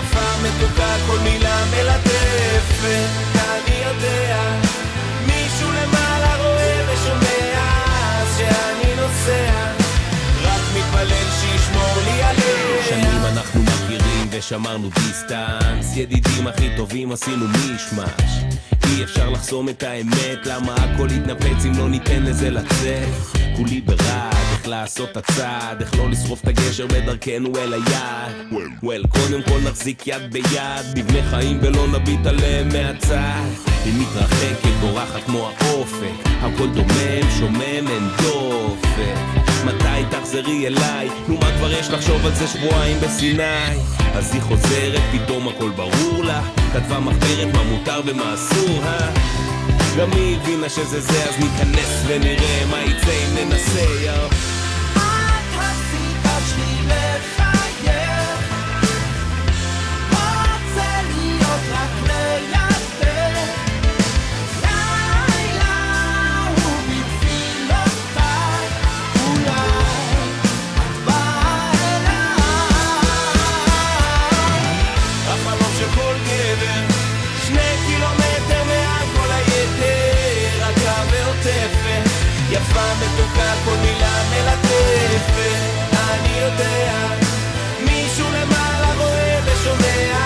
יפה מתוקה כל מילה מלטפת, אני יודע מישהו למעלה רואה ושומע שאני נוסע, רק מתפלל שישמור לי עליה. שנים אנחנו מכירים ושמרנו דיסטנס, ידידים הכי טובים עשינו מישמש, אי אפשר לחסום את האמת, למה הכל יתנפץ אם לא ניתן לזה לצאת. כולי ברד, איך לעשות את הצעד, איך לא לשרוף את הגשר בדרכנו אל היד. וול, קודם כל נחזיק יד ביד, נבנה חיים ולא נביט עליהם מהצד. היא מתרחקת, בורחת כמו האופק, הכל דומם, שומם, אין דופק. מתי תחזרי אליי? נו מה כבר יש לחשוב על זה שבועיים בסיני? אז היא חוזרת, פתאום הכל ברור לה, כתבה מחברת מה מותר ומה אסור, גם היא הבינה שזה זה, אז ניכנס ונראה מה יצא אם ננסה, את הסיבה שלי לחייך, רוצה להיות רק לידך, לילה הוא בתפילותיי, אולי את באה אליי. החלום של כל גבר, 2 קילומטר מעל כל היתר, רכה ועוטפת, יפה מתוקה כל מילה מלטפת, אני יודע מישהו למעלה רואה ושומע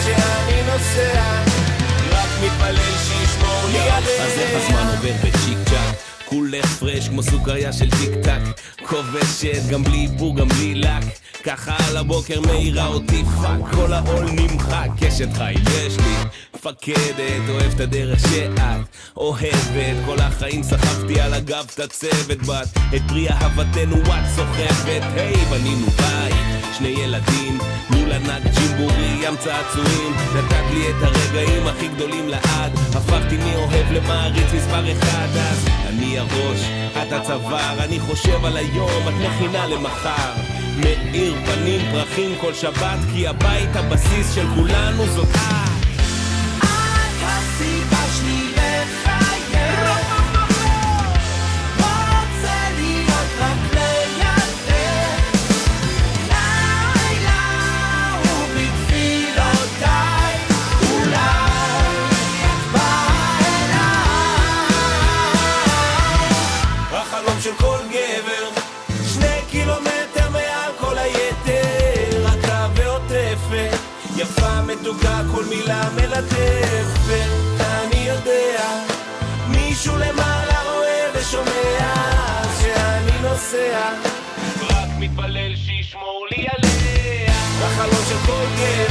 שאני נוסע, רק מתפלל שישמור לי עליה. אז איך הזמן עובר בצ'יק צ'אק, כולך פרש כמו סוכריה של טיק טק, כובשת גם בלי איפור גם בלי לק, ככה על הבוקר מאירה אותי פאק, כל העול נמחק, קשת חיל יש לי, מפקדת, אוהב את הדרך שאת אוהבת, כל החיים סחבתי על הגב את הצוות בת, את פרי אהבתנו את סוחבת, היי בנינו בית, 2 ילדים, מול ענק ג'ימבורי, ים צעצועים, נתת לי את הרגעים הכי גדולים לעד, הפכתי מאוהב למעריץ מספר 1, אז אני הראש, את הצוואר, אני חושב על היום, את מכינה למחר, מאיר פנים פרחים כל שבת, כי הבית הבסיס של כולנו זאת את הסיבה שלי לחייך, רוצה להיות רק לידך, לילה הוא בתפילותיי, אולי את באה אליי. החלום של כל גבר, 2 קילומטר מעל כל היתר, רכה ועוטפת, יפה מתוקה כל מילה מלטפת, אני יודע מישהו למעלה רואה ושומע שאני נוסע, רק מתפלל שישמור לי עליה. החלום של כל גבר,